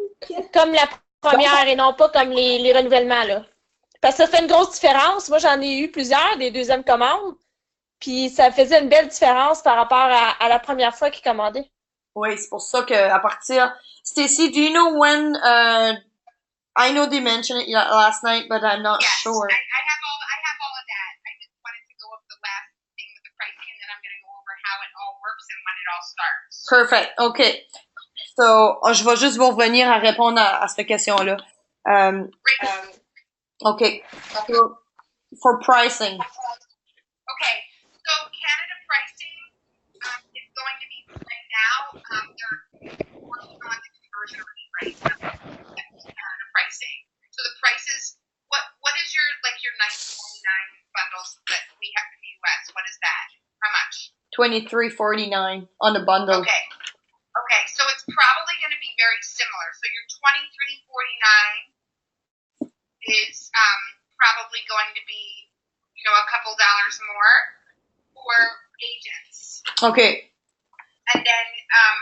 comme la première et non pas comme les renouvellements, là. Parce que ça fait une grosse différence. Moi, j'en ai eu plusieurs des deuxièmes commandes, puis ça faisait une belle différence par rapport à la première fois qu'ils commandaient. Oui, c'est pour ça qu'à partir... Stacy, do you know when... I know they mentioned it last night, but I'm not sure. I have all of that. I just wanted to go over the last thing with the pricing, and then I'm going to go over how it all works and when it all starts. Perfect. OK. So, je vais juste vous revenir à répondre à cette question-là. OK. So, for pricing. Okay. So Canada pricing is going to be right now. They're working on the conversion rate right now. Canada pricing. So the prices. What is your $19.99 bundles that we have in the US? What is that? How much? $23.49 on the bundle. Okay. Okay. So it's probably going to be very similar. So your $23.49 is probably going to be, a couple dollars more for agents. Okay. And then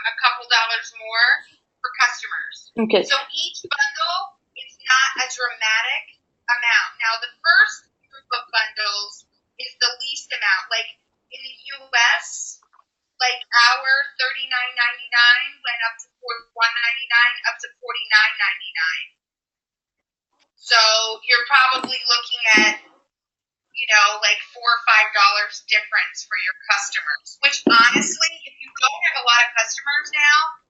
a couple dollars more for customers. Okay. So each bundle is not a dramatic amount. Now, the first group of bundles is the least amount. Like in the U.S., like our $39.99 went up to $41.99, up to $49.99. So you're probably looking at, like $4 or $5 difference for your customers, which honestly, if you don't have a lot of customers now,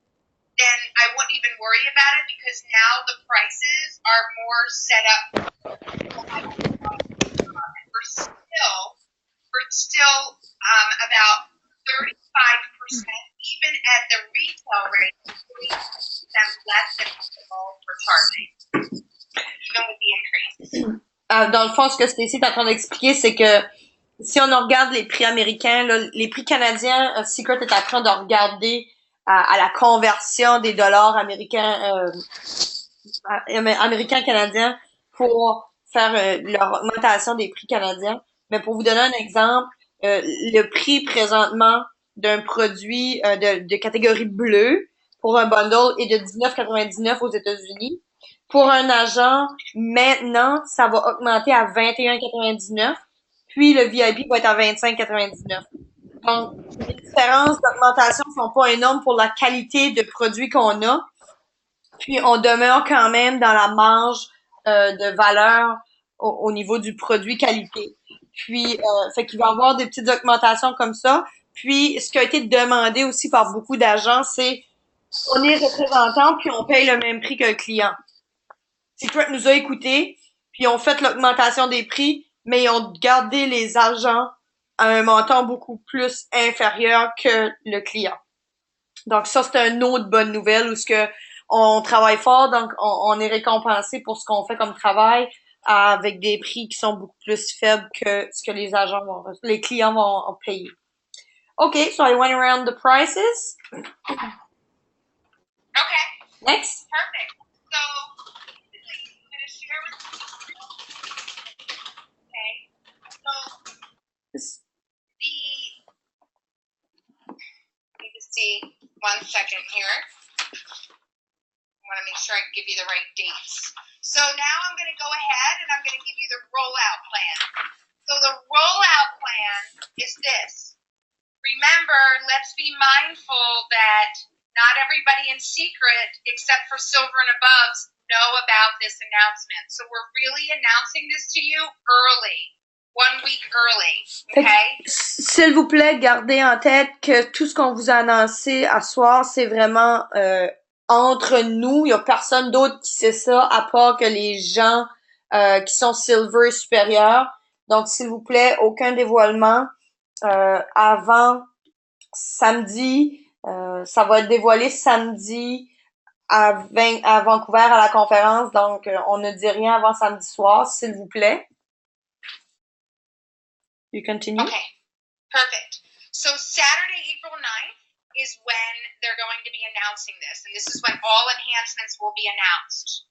then I wouldn't even worry about it because now the prices are more set up. We're still about 35%, even at the retail rate, 30% less than we're charging, even with the increase. Dans le fond, ce que Stacy est en train d'expliquer, c'est que si on regarde les prix américains, là, les prix canadiens, Secret est en train de regarder à la conversion des dollars américains, américains-canadiens pour faire leur augmentation des prix canadiens. Mais pour vous donner un exemple, le prix présentement d'un produit de catégorie bleue pour un bundle est de $19,99 aux États-Unis. Pour un agent, maintenant, ça va augmenter à $21,99. Puis le VIP va être à $25,99. Donc, les différences d'augmentation sont pas énormes pour la qualité de produit qu'on a. Puis on demeure quand même dans la marge de valeur au niveau du produit qualité. Puis, fait qu'il va y avoir des petites augmentations comme ça. Puis, ce qui a été demandé aussi par beaucoup d'agents, c'est on est représentant puis on paye le même prix que le client. Secret nous a écoutés, puis ils ont fait l'augmentation des prix, mais ils ont gardé les agents à un montant beaucoup plus inférieur que le client. Donc ça, c'est une autre bonne nouvelle où ce que on travaille fort, donc on est récompensé pour ce qu'on fait comme travail avec des prix qui sont beaucoup plus faibles que ce que les agents les clients vont payer. Okay, so I went around the prices. Okay. Next. Perfect. So, basically, I'm going to share with you. Okay. So, let me just see 1 second here. I want to make sure I give you the right dates. So now I'm going to go ahead and I'm going to give you the rollout plan. So the rollout plan is this. Remember, let's be mindful that not everybody in Secret, except for Silver and Aboves, know about this announcement. So we're really announcing this to you early, 1 week early, okay? S'il vous plaît, gardez en tête que tout ce qu'on vous a annoncé à soir, c'est vraiment entre nous. Il y a personne d'autre qui sait ça, à part que les gens qui sont Silver supérieurs. Donc, s'il vous plaît, aucun dévoilement avant samedi. Ça va être dévoilé samedi à Vancouver à la conférence. Donc, on ne dit rien avant samedi soir, s'il vous plaît. You continue? Okay, perfect. So Saturday, April 9th is when they're going to be announcing this. And this is when all enhancements will be announced.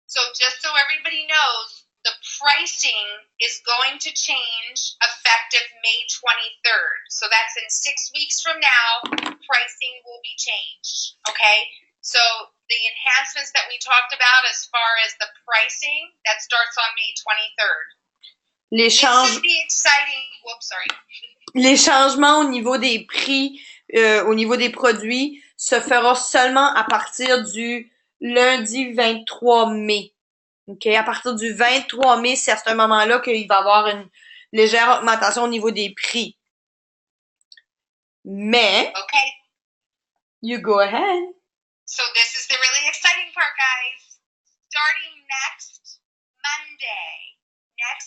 So just so everybody knows, the pricing is going to change effective May 23rd. So that's in 6 weeks from now, pricing will be changed, okay? So the enhancements that we talked about as far as the pricing, that starts on May 23rd. Les This should be exciting. Whoops, sorry. Les changements au niveau des prix, au niveau des produits, se fera seulement à partir du lundi 23 mai. OK? À partir du 23 mai, c'est à ce moment-là qu'il va y avoir une légère augmentation au niveau des prix. Mais, Okay. you go ahead. So this is the really exciting part, guys. Starting next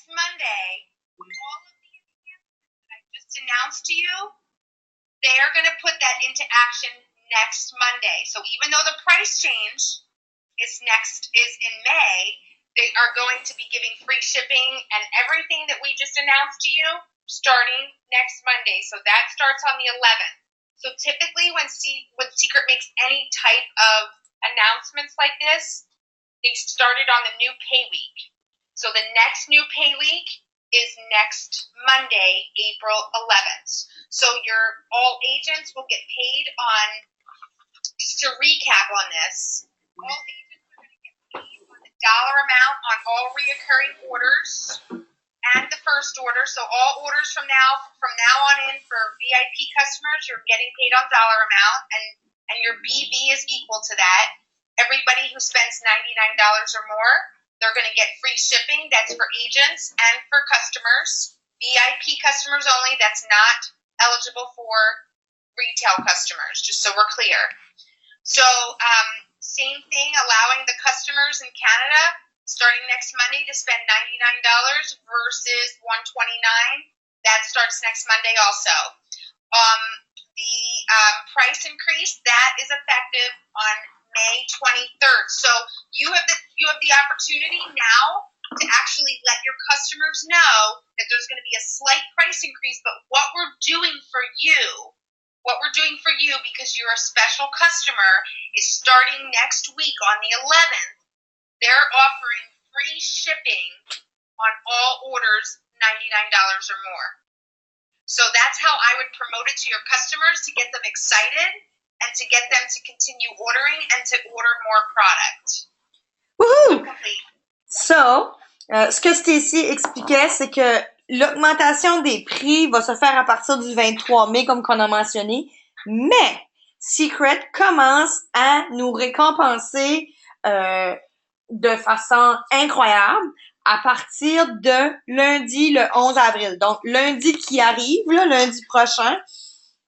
Monday, all of the enhancements that I just announced to you, they are going to put that into action next Monday. So even though the price change is in May, they are going to be giving free shipping and everything that we just announced to you starting next Monday. So that starts on the 11th. So typically when Secret makes any type of announcements like this, they started on the new pay week. So the next new pay week is next Monday, April 11th. So all agents will get paid on, just to recap on this, all agents are going to get paid on the dollar amount on all reoccurring orders and the first order. So all orders from now on in for VIP customers, you're getting paid on dollar amount, and your BV is equal to that. Everybody who spends $99 or more They're going to get free shipping. That's for agents and for customers. VIP customers only. That's not eligible for retail customers, just so we're clear. So same thing, allowing the customers in Canada starting next Monday to spend $99 versus $129. That starts next Monday also. The price increase, that is effective on May 23rd. So you have the opportunity now to actually let your customers know that there's going to be a slight price increase, but what we're doing for you, because you're a special customer, is starting next week on the 11th, they're offering free shipping on all orders $99 or more. So that's how I would promote it to your customers, to get them excited and to get them to continue ordering and to order more product. Woohoo! Complete. So, ce que Stacy expliquait, c'est que l'augmentation des prix va se faire à partir du 23 mai, comme qu'on a mentionné, mais Secret commence à nous récompenser de façon incroyable à partir de lundi, le 11 avril. Donc, lundi qui arrive, là, lundi prochain,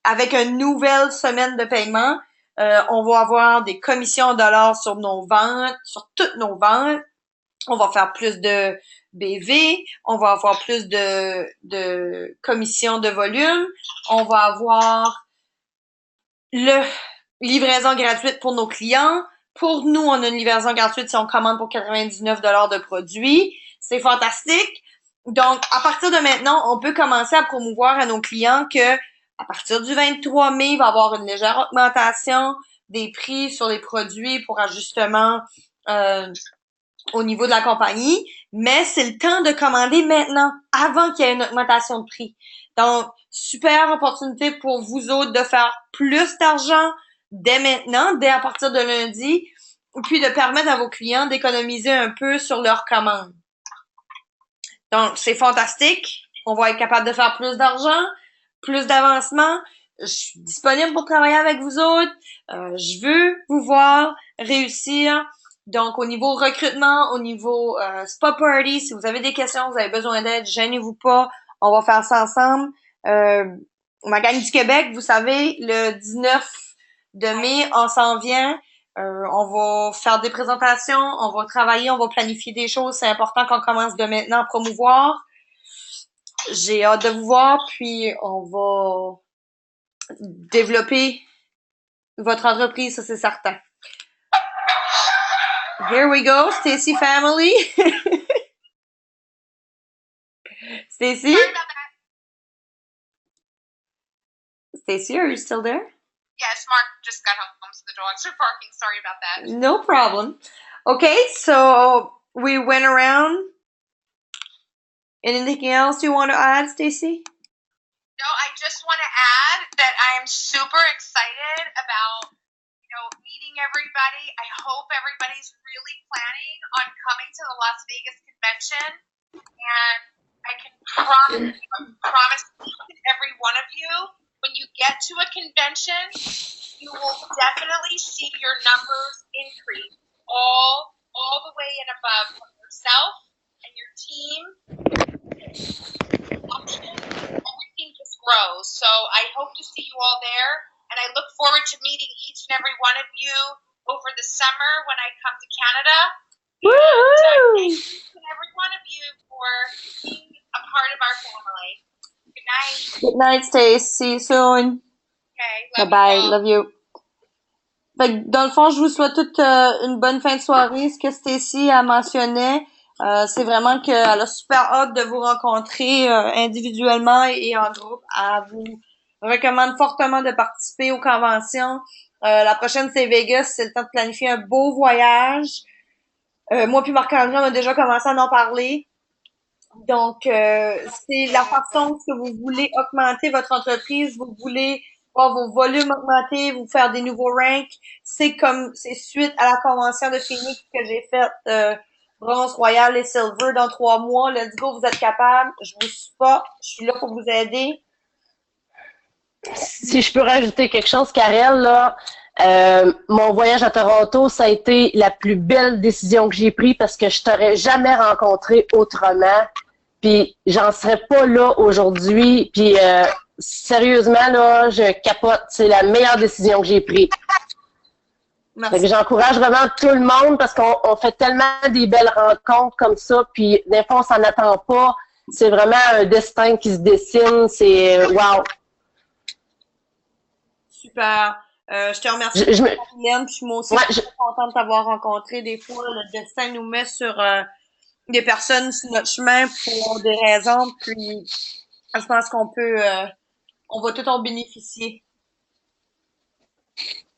avec une nouvelle semaine de paiement, on va avoir des commissions en dollars sur nos ventes, sur toutes nos ventes. On va faire plus de BV, on va avoir plus de commissions de volume, on va avoir le livraison gratuite pour nos clients. Pour nous, on a une livraison gratuite si on commande pour 99 $ de produits. C'est fantastique. Donc, à partir de maintenant, on peut commencer à promouvoir à nos clients que à partir du 23 mai, il va y avoir une légère augmentation des prix sur les produits pour ajustement au niveau de la compagnie, mais c'est le temps de commander maintenant, avant qu'il y ait une augmentation de prix. Donc, super opportunité pour vous autres de faire plus d'argent dès maintenant, dès à partir de lundi, puis de permettre à vos clients d'économiser un peu sur leurs commandes. Donc, c'est fantastique. On va être capable de faire plus d'argent, plus d'avancement. Je suis disponible pour travailler avec vous autres. Je veux vous voir réussir. Donc, au niveau recrutement, au niveau spa party, si vous avez des questions, vous avez besoin d'aide, gênez-vous pas. On va faire ça ensemble. Ma gang du Québec, vous savez, le 19 de mai, on s'en vient. On va faire des présentations, on va travailler, on va planifier des choses. C'est important qu'on commence de maintenant à promouvoir. J'ai hâte de vous voir, puis on va développer votre entreprise, ça c'est certain. Here we go, Stacy family. Stacy? Sorry about that. Stacy, are you still there? Yes, Mark just got home, so the dogs are barking. Sorry about that. No problem. Okay, so we went around. Anything else you want to add, Stacy? No, I just want to add that I am super excited about, meeting everybody. I hope everybody's really planning on coming to the Las Vegas convention. And I can promise each and every one of you, when you get to a convention, you will definitely see your numbers increase all the way and above from yourself and your team. Everything just grows. So I hope to see you all there, and I look forward to meeting each and every one of you over the summer when I come to Canada. Woohoo! Thank each and every one of you for being a part of our family. Good night. Good night, Stacy. See you soon. Okay. Bye-bye. You all. Love you. Fait que, dans le fond, je vous souhaite toute une bonne fin de soirée. Ce que Stacy a mentionné, c'est vraiment qu'elle a super hâte de vous rencontrer individuellement et en groupe. Elle vous recommande fortement de participer aux conventions. La prochaine, c'est Vegas. C'est le temps de planifier un beau voyage. Moi puis Marc-André, on a déjà commencé à en parler. Donc, c'est la façon que vous voulez augmenter votre entreprise, vous voulez voir vos volumes augmenter, vous faire des nouveaux ranks. C'est suite à la convention de Phoenix que j'ai faite bronze, royal et silver dans 3 mois. Let's go, vous êtes capables. Je vous supporte. Je suis là pour vous aider. Si je peux rajouter quelque chose, Karel, là, Mon voyage à Toronto, ça a été la plus belle décision que j'ai prise parce que je t'aurais jamais rencontré autrement. Puis j'en serais pas là aujourd'hui. Puis sérieusement, là, je capote. C'est la meilleure décision que j'ai prise. Fait que j'encourage vraiment tout le monde parce qu'on fait tellement des belles rencontres comme ça. Puis des fois, on s'en attend pas. C'est vraiment un destin qui se dessine. C'est wow. Super. Je te remercie, Hélène, puis moi aussi, je suis contente de t'avoir rencontré. Des fois, le destin nous met sur des personnes sur notre chemin pour des raisons, puis je pense qu'on peut, on va tout en bénéficier.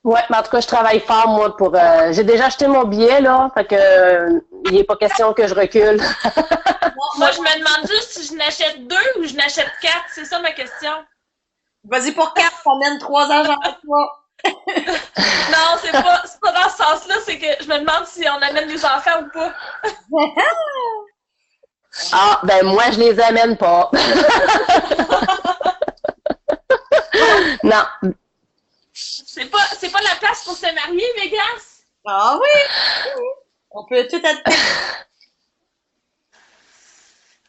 Ouais, mais en tout cas, je travaille fort, moi, pour... j'ai déjà acheté mon billet, là, fait que il n'est pas question que je recule. Moi, je me demande juste si je n'achète 2 ou je n'achète 4. C'est ça ma question. Vas-y pour 4, t'emmènes 3 agents avec toi. Non, c'est pas dans ce sens-là, c'est que je me demande si on amène des enfants ou pas. Ah, ben moi, je les amène pas. Non. C'est pas la place pour se marier, Vegas? Ah oui! On peut tout être...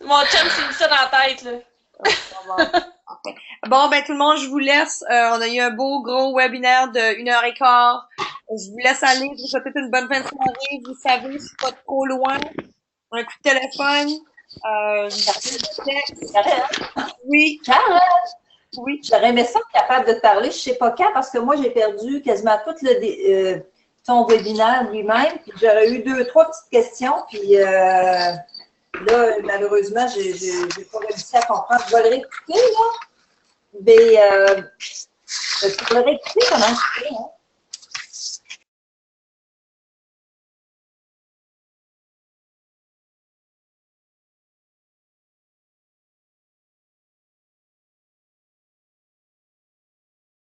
Mon chum s'est mis ça dans la tête, là. Bon, ben tout le monde, je vous laisse. On a eu un beau gros webinaire de 1h15. Je vous laisse aller. Je vous souhaite une bonne fin de soirée. Vous savez, je suis pas trop loin. Un coup de téléphone. Oui. Oui. J'aurais aimé ça être capable de te parler, je sais pas quand, parce que moi, j'ai perdu quasiment tout ton webinaire lui-même. Puis j'aurais eu 2, 3 petites questions. Puis là, malheureusement, j'ai pas réussi à comprendre. Je vais le réécouter, là. Mais je vais le réécouter comment je fais, hein.